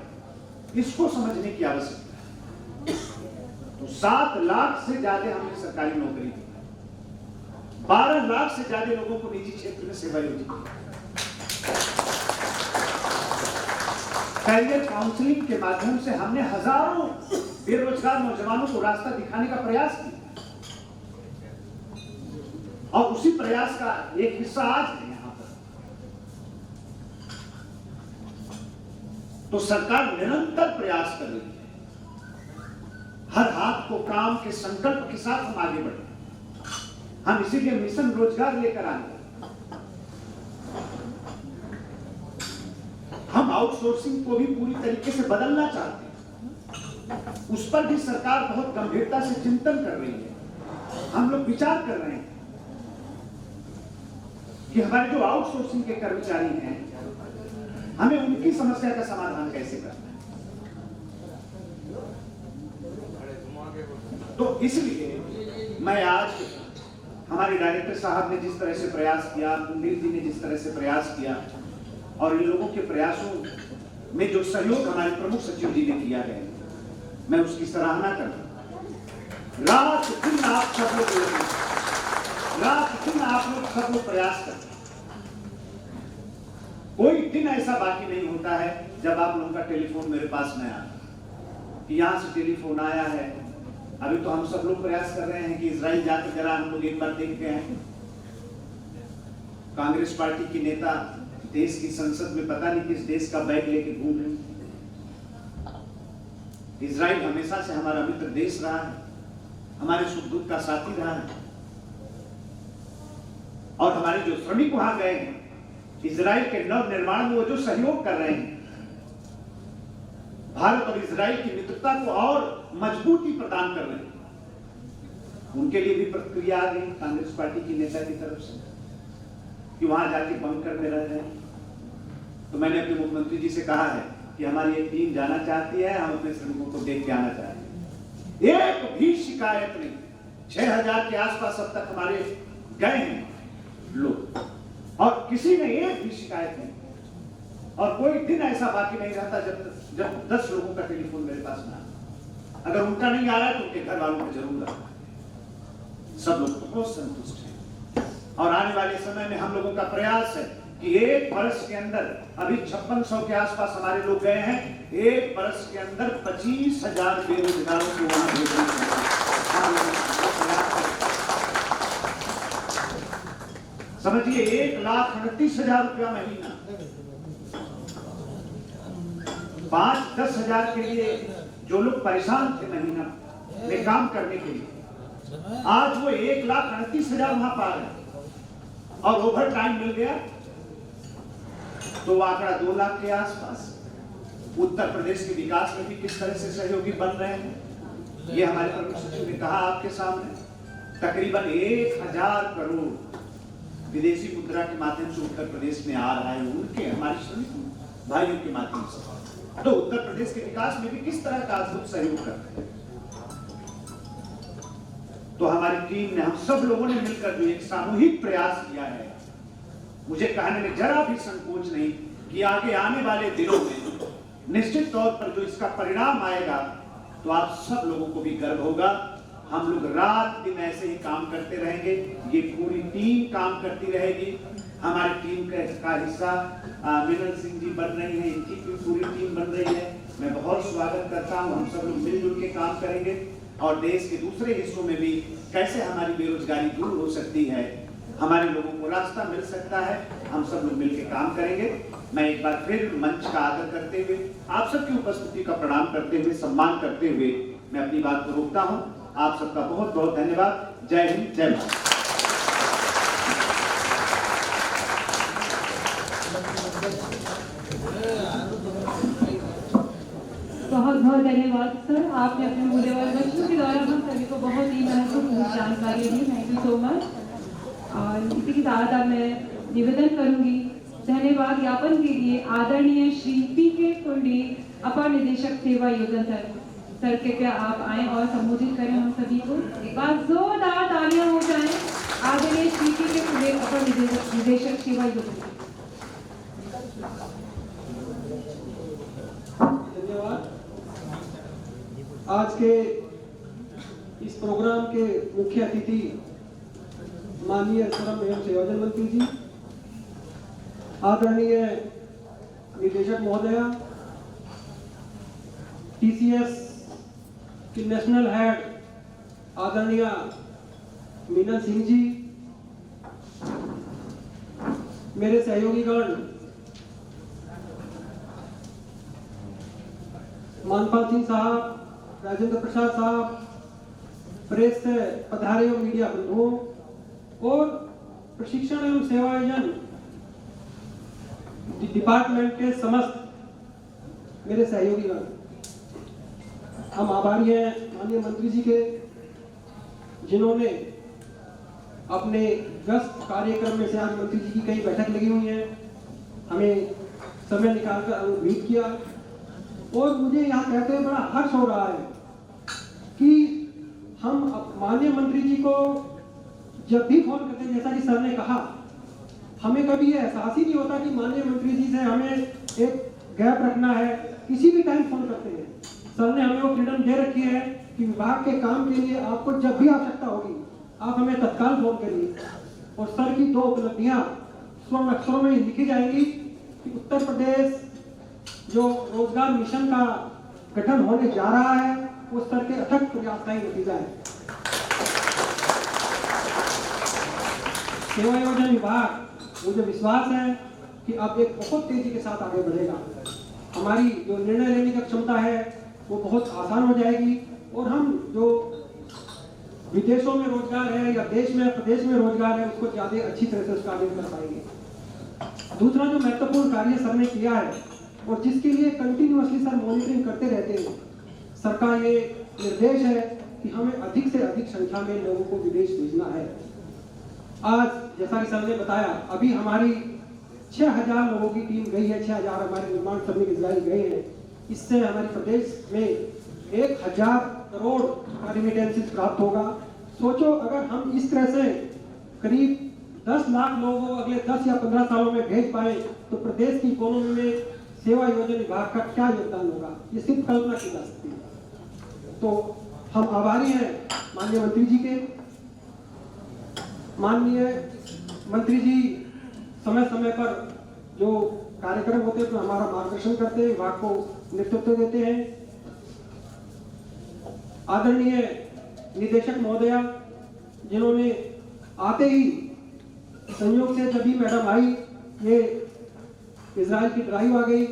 इसको समझने की आवश्यकता है। तो 7 लाख से ज्यादा हमने सरकारी नौकरी दी, 12 लाख से ज्यादा लोगों को निजी क्षेत्र में सेवा योजित की। कैरियर काउंसलिंग के माध्यम से हमने हजारों बेरोजगार नौजवानों को रास्ता दिखाने का प्रयास किया, और उसी प्रयास का एक हिस्सा आज है यहां पर। तो सरकार निरंतर प्रयास कर रही है, हर हाथ को काम के संकल्प के साथ हम आगे बढ़े। हम इसीलिए मिशन रोजगार लेकर आए। हम आउटसोर्सिंग को भी पूरी तरीके से बदलना चाहते हैं, उस पर भी सरकार बहुत गंभीरता से चिंतन कर रही है। हम लोग विचार कर रहे हैं कि हमारे जो आउटसोर्सिंग के कर्मचारी हैं, हमें उनकी समस्या का समाधान कैसे करना है। तो इसलिए मैं आज हमारे डायरेक्टर साहब ने जिस तरह से प्रयास किया, कुंडीर जी ने जिस तरह से प्रयास किया, और इन लोगों के प्रयासों में जो सहयोग हमारे प्रमुख सचिव जी ने किया है, मैं उसकी सराहना करता हूं। रात दिन आप सब लोग प्रयास करते हैं। कोई दिन ऐसा बाकी नहीं होता है जब आप लोगों का टेलीफोन मेरे पास नहीं आता कि यहां से टेलीफोन आया है। अभी तो हम सब लोग प्रयास कर रहे हैं कि इजराइल जाकर जरा हम लोग एक बार देख के आए। कांग्रेस पार्टी की नेता देश की संसद में पता नहीं किस देश का बैग लेके घूम रहे। इजराइल हमेशा से हमारा मित्र देश रहा है, हमारे सुख दुख का साथी रहा है, और हमारे जो श्रमिक वहां गए हैं, इजराइल के नव निर्माण में वो जो सहयोग कर रहे हैं, भारत और इजराइल की मित्रता को और मजबूती प्रदान कर रहे हैं, उनके लिए भी प्रतिक्रिया आ गई कांग्रेस पार्टी की नेता की तरफ से कि वहां जाके बंकर में रह रहे हैं। तो मैंने अपने मुख्यमंत्री जी से कहा है कि हमारी एक टीम जाना चाहती है, हम अपने श्रमिकों को देख के आना चाहते हैं। एक भी शिकायत नहीं, 6000 के आसपास अब तक हमारे गए हैं लोग, और किसी ने एक भी शिकायत नहीं, और कोई दिन ऐसा बाकी नहीं रहता जब 10 लोगों का टेलीफोन मेरे पास ना आए। अगर उनका नहीं आ रहा है तो उनके घर वालों को जरूर आता है। सब लोग बहुत संतुष्ट हैं, और आने वाले समय में हम लोगों का प्रयास है कि 1 वर्ष के अंदर, अभी 5600 के आसपास हमारे लोग गए हैं, 1 वर्ष के अंदर 25,000 बेरोजगारों को वहां भेजने समझिए 1,38,000 रुपया महीना, 5-10 हजार के लिए जो लोग परेशान थे महीना में काम करने के लिए, आज वो 1,38,000 वहां पा रहे, और ओवर टाइम मिल गया तो वो आंकड़ा 2 लाख के आसपास। उत्तर प्रदेश के विकास में भी किस तरह से सहयोगी बन रहे हैं, ये हमारे प्रमुख सचिव ने कहा आपके सामने। तकरीबन 1,000 करोड़ विदेशी मुद्रा के माध्यम से उत्तर प्रदेश में आ रहा है, उनके हमारे श्रमिक भाइयों के माध्यम से। तो उत्तर प्रदेश के विकास में भी किस तरह का अद्भुत सहयोग करते हैं। तो हमारी टीम ने, हम सब लोगों ने मिलकर जो एक सामूहिक प्रयास किया है, मुझे कहने में जरा भी संकोच नहीं कि आगे आने वाले दिनों में निश्चित तौर पर जो इसका परिणाम आएगा तो आप सब लोगों को भी गर्व होगा। हम लोग रात दिन ऐसे ही काम करते रहेंगे, ये पूरी टीम काम करती रहेगी। हमारी टीम का हिस्सा मिनल सिंह जी बन रही हैं, इनकी भी पूरी टीम बन रही है। मैं बहुत स्वागत करता हूँ। हम सब लोग मिलजुल के काम करेंगे, और देश के दूसरे हिस्सों में भी कैसे हमारी बेरोजगारी दूर हो सकती है, हमारे लोगों को रास्ता मिल सकता है, हम सब लोग मिलकर काम करेंगे। मैं एक बार फिर मंच का आदर करते हुए, आप सबकी उपस्थिति का प्रणाम करते हुए, सम्मान करते हुए मैं अपनी बात को रोकता हूं। आप सबका बहुत बहुत धन्यवाद। जय हिंद, जय भारत। बहुत बहुत धन्यवाद सर, आपने अपने मूल्यवान वक्तव्य के द्वारा हम सभी को बहुत ही महत्वपूर्ण जानकारी दी। Thank you so much. और इसी के साथ अब मैं निवेदन करूंगी धन्यवाद ज्ञापन के लिए आदरणीय श्री पी.के. पुंडीर अपर निदेशक सेवा योजना सर कृपया आप आए और संबोधित करें हम सभी को। एक बार जोरदार तालियां हो जाएं आदरणीय श्री पी.के. पुंडीर अपर निदेशक सेवा योजना। धन्यवाद। आज के इस प्रोग्राम के मुख्य अतिथि माननीय श्रम एवं सेवायोजन मंत्री जी, आदरणीय निदेशक महोदय, टीसीएस की नेशनल हेड आदरणीय मीना सिंह जी, मेरे सहयोगीगण मानपाल सिंह साहब, राजेंद्र प्रसाद साहब, प्रेस से पधारे हुए मीडिया बंधुओं और प्रशिक्षण एवं सेवायोजन डिपार्टमेंट के समस्त मेरे सहयोगीगण, हम आभारी हैं माननीय मंत्री जी के, जिन्होंने अपने व्यस्त कार्यक्रम में से आज मंत्री जी की कई बैठक लगी हुई है, हमें समय निकालकर अनुरोध किया। और मुझे यहाँ कहते हुए बड़ा हर्ष हो रहा है कि हम माननीय मंत्री जी को जब भी फोन करते हैं, जैसा कि सर ने कहा, हमें कभी ये एहसास ही नहीं होता कि माननीय मंत्री जी से हमें एक गैप रखना है, किसी भी टाइम फोन करते हैं। सर ने हमें वो फ्रीडम दे रखी है कि विभाग के काम के लिए आपको जब भी आवश्यकता होगी आप हमें तत्काल फोन करिए। और सर की 2 उपलब्धियां स्वर्ण अक्षरों में लिखी जाएंगी कि उत्तर प्रदेश जो रोजगार मिशन का गठन होने जा रहा है वो सर के अथक प्रयास का ही नतीजा है। सेवा योजना विभाग, मुझे विश्वास है कि अब एक बहुत तेजी के साथ आगे बढ़ेगा। हमारी जो निर्णय लेने की क्षमता है वो बहुत आसान हो जाएगी और हम जो विदेशों में रोजगार है या देश में प्रदेश में रोजगार है उसको ज्यादा अच्छी तरह से उसका आयोजन कर पाएंगे। दूसरा जो महत्वपूर्ण कार्य सर ने किया है और जिसके लिए कंटिन्यूअसली सर मॉनिटरिंग करते रहते हैं, सर का ये निर्देश है कि हमें अधिक से अधिक संख्या में लोगों को विदेश भेजना है। आज जैसा कि सर ने बताया, अभी हमारी 6000 लोगों की टीम गई है, 6000 हमारे निर्माण श्रमिक इजराइल गए हैं। इससे हमारे प्रदेश में 1000 करोड़ का रेमिटेंसेस प्राप्त होगा। सोचो अगर हम इस तरह से करीब 10 लाख लोगों को अगले 10 या 15 सालों में भेज पाए तो प्रदेश की इकोनॉमी में सेवा योजना विभाग का क्या योगदान होगा, ये सिर्फ कल्पना की जा सकती है। तो हम आभारी हैं माननीय मंत्री जी के। माननीय मंत्री जी समय समय पर जो कार्यक्रम होते हैं तो हमारा मार्गदर्शन करते हैं, विभाग को नेतृत्व देते हैं। आदरणीय निदेशक महोदया, जिन्होंने आते ही संयोग से जब भी मैडम आई, ये इजराइल की ड्राइव आ गई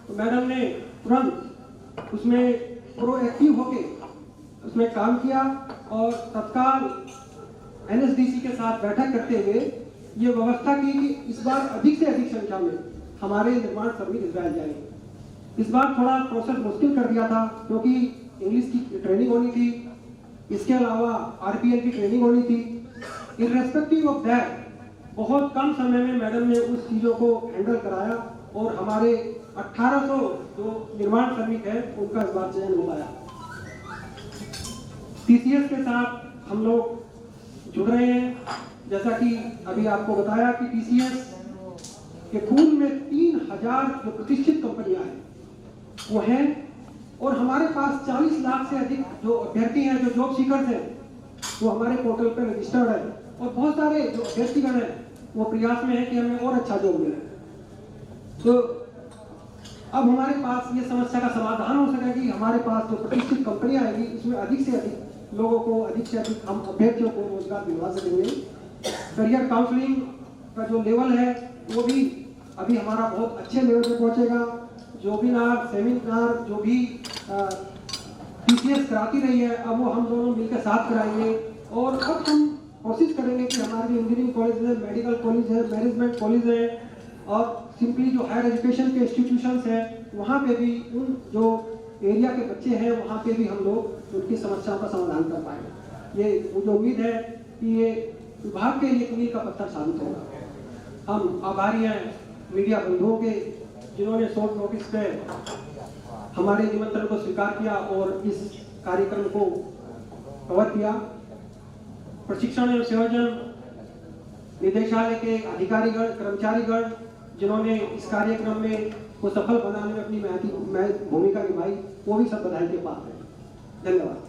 तो मैडम ने तुरंत उसमें प्रोएक्टिव होके उसमें काम किया और तत्काल एनएसडीसी के साथ बैठक करते हुए ये व्यवस्था की कि इस बार अधिक से अधिक संख्या में हमारे निर्माण श्रमिक इजराइल जाएंगे। इस बार थोड़ा प्रोसेस मुश्किल कर दिया था क्योंकि इंग्लिश की ट्रेनिंग होनी थी, इसके अलावा आरपीएल की ट्रेनिंग होनी थी। इररेस्पेक्टिव ऑफ दैट बहुत कम समय में मैडम ने उस चीज़ों को हैंडल कराया और हमारे 1800 जो निर्माण श्रमिक है उनका इस बार चयन हो पाया। टीसीएस के साथ हम लोग जुड़ रहे हैं। जैसा कि अभी आपको बताया कि टीसीएस के पूल में 3000 जो प्रतिष्ठित कंपनियां हैं वो हैं और हमारे पास 40 लाख से अधिक जो अभ्यर्थी हैं, जो जॉब सीकर्स हैं, वो हमारे पोर्टल पर रजिस्टर्ड है और बहुत सारे जो अभ्यर्थीगण हैं वो प्रयास में है कि हमें और अच्छा जॉब मिले। तो अब हमारे पास ये समस्या का समाधान हो सकेगा कि हमारे पास जो प्रतिष्ठित कंपनियां आएगी उसमें अधिक से अधिक लोगों को, अधिक से अधिक हम अभ्यर्थियों को रोजगार दिलवा सकेंगे। करियर काउंसलिंग का जो लेवल है वो भी अभी हमारा बहुत अच्छे लेवल पे पहुंचेगा। जो भी सेमिनार जो भी टीसीएस कराती रही है अब वो हम दोनों मिलकर साथ कराएंगे और अब हम कोशिश करेंगे कि हमारे इंजीनियरिंग कॉलेज है, मेडिकल कॉलेज है, मैनेजमेंट कॉलेज है और सिंपली जो हायर एजुकेशन के इंस्टीट्यूशंस हैं वहाँ पे भी उन जो एरिया के बच्चे हैं वहाँ पे भी हम लोग उनकी समस्याओं का समाधान कर पाएंगे। ये मुझे उम्मीद है कि ये विभाग के लिए मील का पत्थर साबित होगा। हम आभारी हैं मीडिया बंधुओं के जिन्होंने शॉर्ट नोटिस पे हमारे निमंत्रण को स्वीकार किया और इस कार्यक्रम को कवर किया। प्रशिक्षण एवं संयोजन निदेशालय के अधिकारीगण, कर्मचारीगण जिन्होंने इस कार्यक्रम में को सफल बनाने में अपनी भूमिका निभाई, वो भी सब बधाई के पात्र हैं। धन्यवाद।